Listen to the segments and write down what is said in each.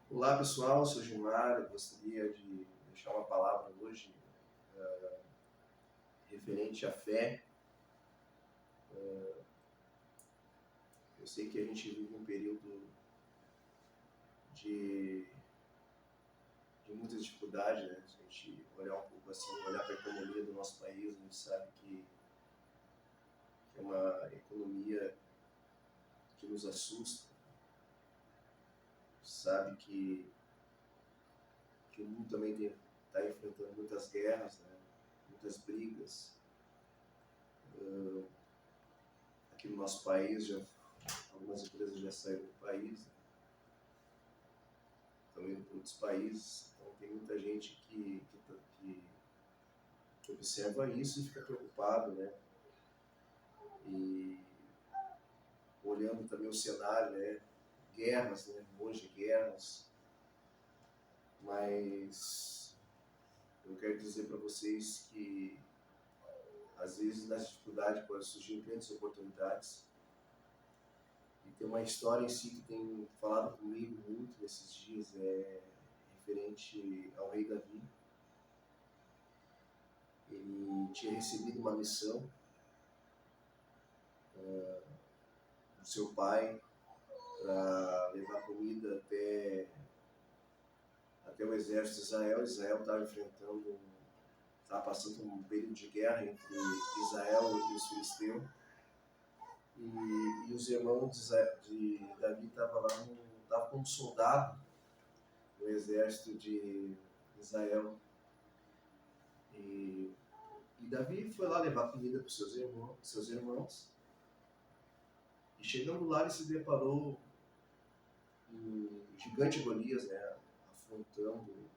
Olá pessoal, sou Gilmar. Eu gostaria de deixar uma palavra hoje referente à fé. Eu sei que a gente vive um período de, de muita dificuldade, né? Se a gente olhar um pouco assim, olhar para a economia do nosso país, a gente sabe que é uma economia que nos assusta, sabe que o mundo também está enfrentando muitas guerras, né? Muitas brigas. Aqui no nosso país, algumas empresas já saíram do país, né? Estão indo para outros países. Então tem muita gente que observa isso e fica preocupado, né? E olhando também o cenário, né? Guerras, né? Hoje guerras, mas eu quero dizer para vocês que às vezes nas dificuldades podem surgir grandes oportunidades. E tem uma história em si que tem falado comigo muito nesses dias, referente ao rei Davi. Ele tinha recebido uma missão do seu pai para levar comida até o exército de Israel. Israel estava passando um período de guerra entre Israel e os filisteus. E os irmãos de Davi estavam lá, estavam como soldado do exército de Israel. E Davi foi lá levar comida para os seus irmãos. E chegando lá, ele se deparou um gigante Golias, né, afrontando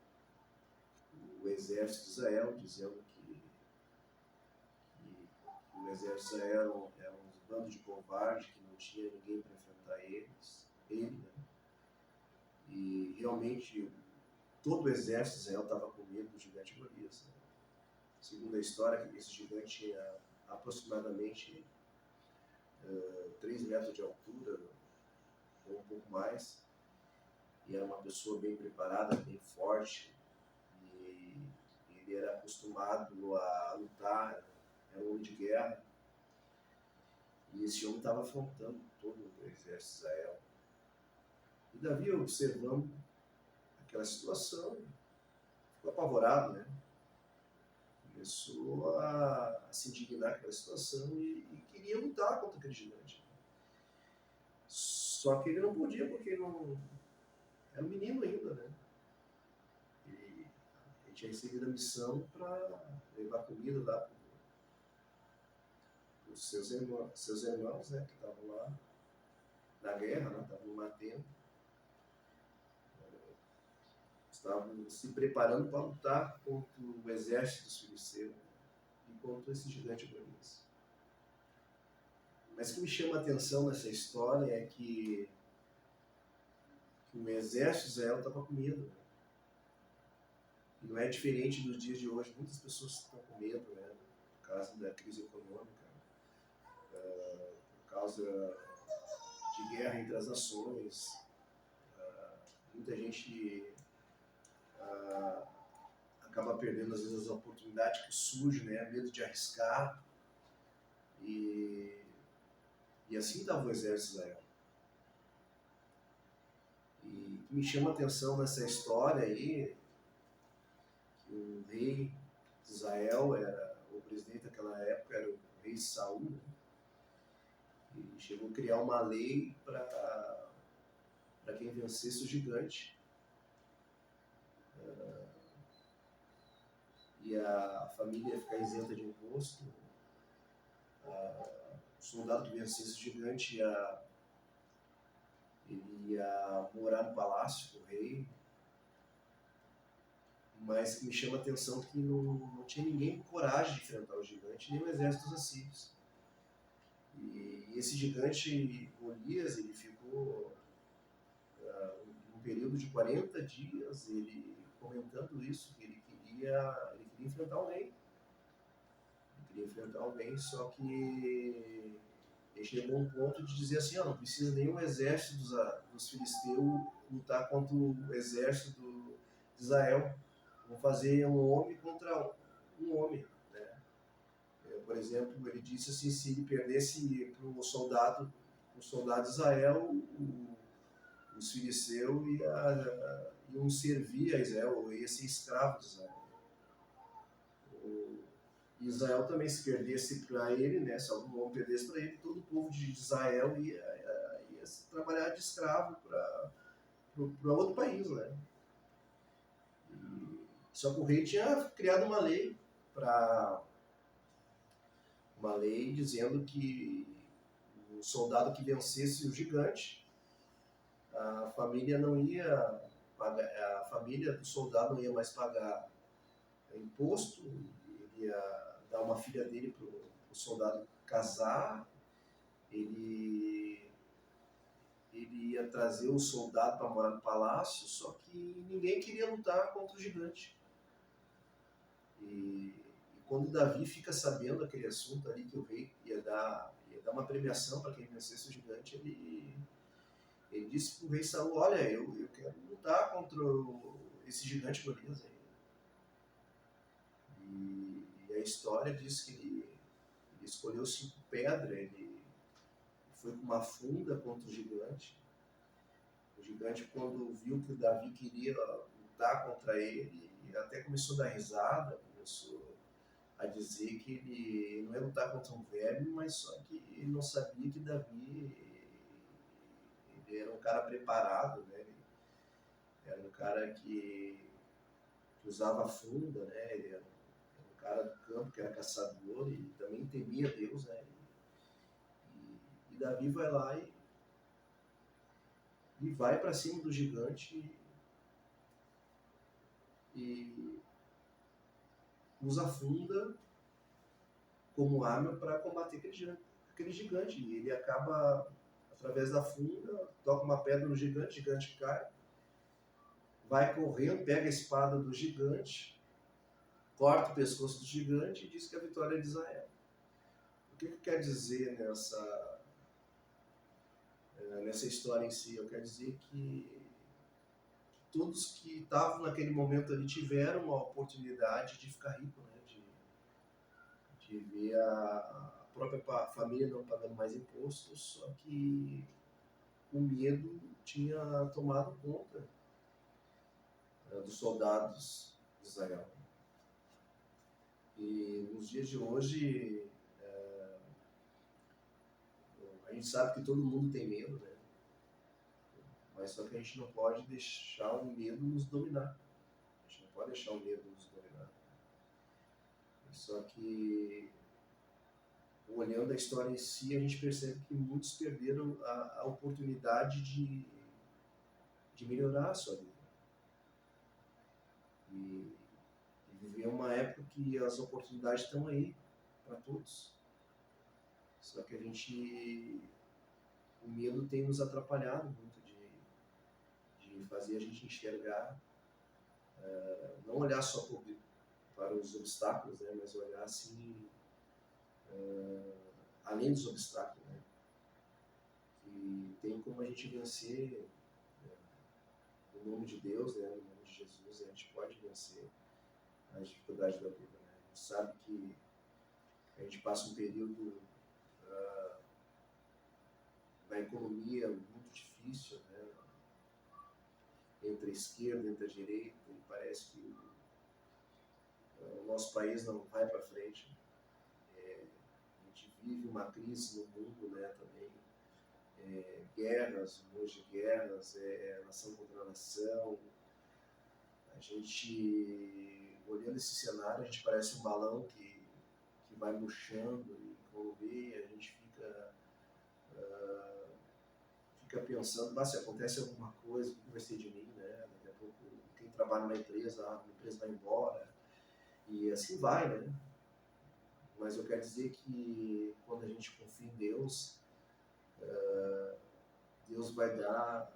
o exército de Israel, dizendo que o exército de Israel era um bando de covardes, que não tinha ninguém para enfrentar ele, né? E realmente todo o exército de Israel estava com medo do gigante Golias, né? Segundo a história, esse gigante tinha aproximadamente 3 metros de altura, ou um pouco mais, e era uma pessoa bem preparada, bem forte, e ele era acostumado a lutar, era um homem de guerra, e esse homem estava afrontando todo o exército de Israel. E Davi, observando aquela situação, ficou apavorado, né? Começou a se indignar com aquela situação e queria lutar contra aquele gigante. Só que ele não podia, porque não era um menino ainda, né? Ele tinha recebido a missão para levar comida lá para os seus irmãos, né? Que estavam lá na guerra, né? Estavam numa tenda. Estavam se preparando para lutar contra o exército dos filisteus e contra esse gigante Golias. Mas o que me chama a atenção nessa história é que o exército de Israel estava com medo, né? E não é diferente dos dias de hoje. Muitas pessoas estão com medo, né? Por causa da crise econômica, por causa de guerra entre as nações. Muita gente acaba perdendo às vezes as oportunidades que surgem, né? Medo de arriscar. E assim estava o exército de Israel. E o que me chama a atenção nessa história aí, que o rei de Israel, o presidente daquela época era o rei Saul, né? E chegou a criar uma lei para quem vencesse o gigante. E a família ia ficar isenta de imposto. O soldado que vencesse o gigante ele ia morar no palácio do rei. Mas que me chama a atenção que não tinha ninguém com coragem de enfrentar o gigante, nem o exército dos assírios. E esse gigante Golias, ele ficou um período de 40 dias, ele comentando isso, que ele queria enfrentar alguém. Ele queria enfrentar alguém, só que Ele chegou a um ponto de dizer assim, não precisa nenhum exército dos filisteus lutar contra o exército de Israel. Vão fazer um homem contra um homem. Né? Por exemplo, ele disse assim, se ele perdesse para o soldado de Israel, os filisteus iam servir a Israel, ou ia ser escravo de Israel. Israel também, se perdesse para ele, né, se algum homem perdesse para ele, todo o povo de Israel ia trabalhar de escravo para outro país. Né? Só que o rei tinha criado uma lei dizendo que o soldado que vencesse o gigante, a família do soldado não ia mais pagar imposto, ele ia dar uma filha dele para o soldado casar, ele ia trazer o soldado para morar no palácio, só que ninguém queria lutar contra o gigante. E quando Davi fica sabendo aquele assunto ali, que o rei ia dar uma premiação para quem vencesse o gigante, ele disse para o rei Saul, olha, eu quero lutar contra esse gigante Golias aí. E a história diz que ele escolheu 5 pedras, ele foi com uma funda contra o gigante. O gigante, quando viu que o Davi queria lutar contra ele, até começou a dar risada, começou a dizer que ele não ia lutar contra um verme, mas só que ele não sabia que Davi ele era um cara preparado, né? Ele era um cara que usava funda, né? Ele era um cara do campo que era caçador e também temia Deus, né? E Davi vai lá e vai para cima do gigante e usa a funda como arma para combater aquele gigante. E ele acaba, através da funda, toca uma pedra no gigante, o gigante cai, vai correndo, pega a espada do gigante, corta o pescoço do gigante e diz que a vitória é de Israel. O que quer dizer nessa história em si? Eu quero dizer que todos que estavam naquele momento ali tiveram uma oportunidade de ficar rico, né? De ver a própria família não pagando mais impostos, só que o medo tinha tomado conta dos soldados de Israel. E nos dias de hoje, a gente sabe que todo mundo tem medo, né? Mas só que a gente não pode deixar o medo nos dominar. A gente não pode deixar o medo nos dominar. Só que, olhando a história em si, a gente percebe que muitos perderam a oportunidade de melhorar a sua vida. E viver uma época que as oportunidades estão aí para todos. Só que o medo tem nos atrapalhado muito de fazer a gente enxergar, não olhar só para os obstáculos, né, mas olhar assim, além dos obstáculos, né, que tem como a gente vencer, no nome de Deus, né, no nome de Jesus, a gente pode vencer as dificuldades da vida. Né. A gente sabe que a gente passa um período na economia muito difícil, né, entre a esquerda e entre a direita, e parece que o nosso país não vai para frente. A gente vive uma crise no mundo, né, também. Guerras, rumores de guerras, nação contra nação. A gente, olhando esse cenário, a gente parece um balão que vai murchando, e quando vê, a gente fica pensando, se acontece alguma coisa, o que vai ser de mim, né? Daqui a pouco, quem trabalha na empresa, a empresa vai embora, e assim vai, né? Mas eu quero dizer que quando a gente confia em Deus, Deus vai dar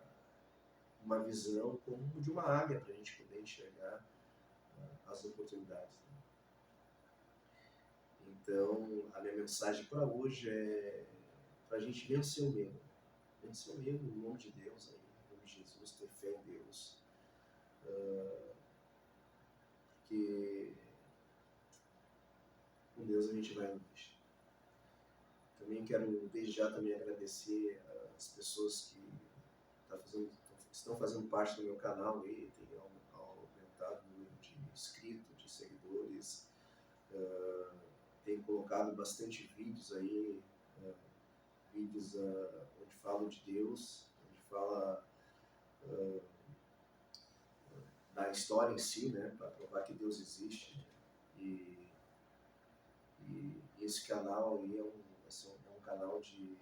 uma visão como de uma águia para a gente poder enxergar as oportunidades. Né? Então, a minha mensagem para hoje é para a gente vencer o medo. Vencer o medo em nome de Deus, aí, em nome de Jesus, ter fé em Deus. Porque com Deus a gente vai longe. Também quero, desde já, também agradecer as pessoas que estão fazendo parte do meu canal aí, tem aumentado o número de inscritos, de seguidores, tem colocado bastante vídeos aí, vídeos onde falo de Deus, onde fala da história em si, né, para provar que Deus existe. E esse canal aí é um canal de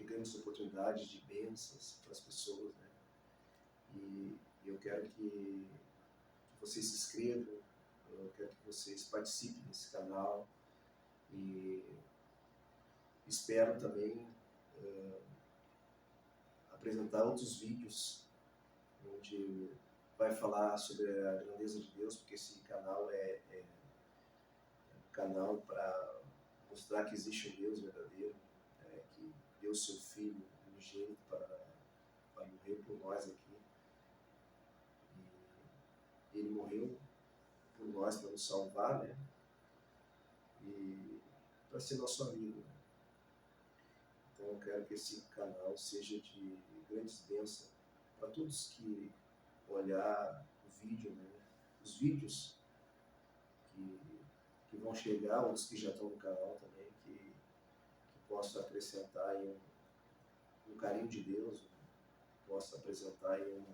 grandes oportunidades, de bênçãos para as pessoas, né? E eu quero que vocês se inscrevam, eu quero que vocês participem desse canal e espero também apresentar outros vídeos onde vai falar sobre a grandeza de Deus, porque esse canal é um canal para mostrar que existe um Deus verdadeiro, que deu seu Filho unigênito para morrer por nós aqui. E ele morreu por nós para nos salvar, né? E para ser nosso amigo. Né? Então eu quero que esse canal seja de grandes bênçãos para todos que olhar o vídeo, né? Os vídeos que vão chegar, outros que já estão no canal também, que possa acrescentar aí um carinho de Deus, possa apresentar aí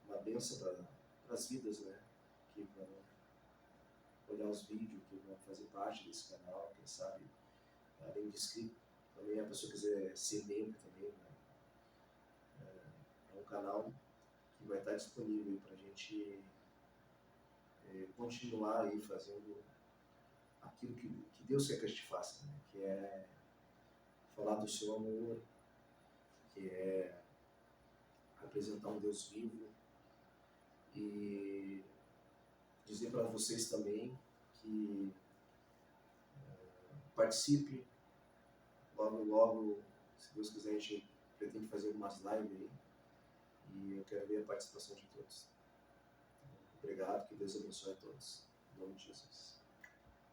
uma bênção para as vidas, né? Que vão olhar os vídeos, que vão fazer parte desse canal, quem sabe, além de inscrito, também a pessoa quiser ser membro também, né? É um canal que vai estar disponível para a gente continuar aí fazendo aquilo que Deus quer que a gente faça, né? Que é falar do seu amor, que é apresentar um Deus vivo e dizer para vocês também que participe. Logo, se Deus quiser, a gente pretende fazer umas lives aí e eu quero ver a participação de todos. Obrigado, que Deus abençoe a todos. Em nome de Jesus.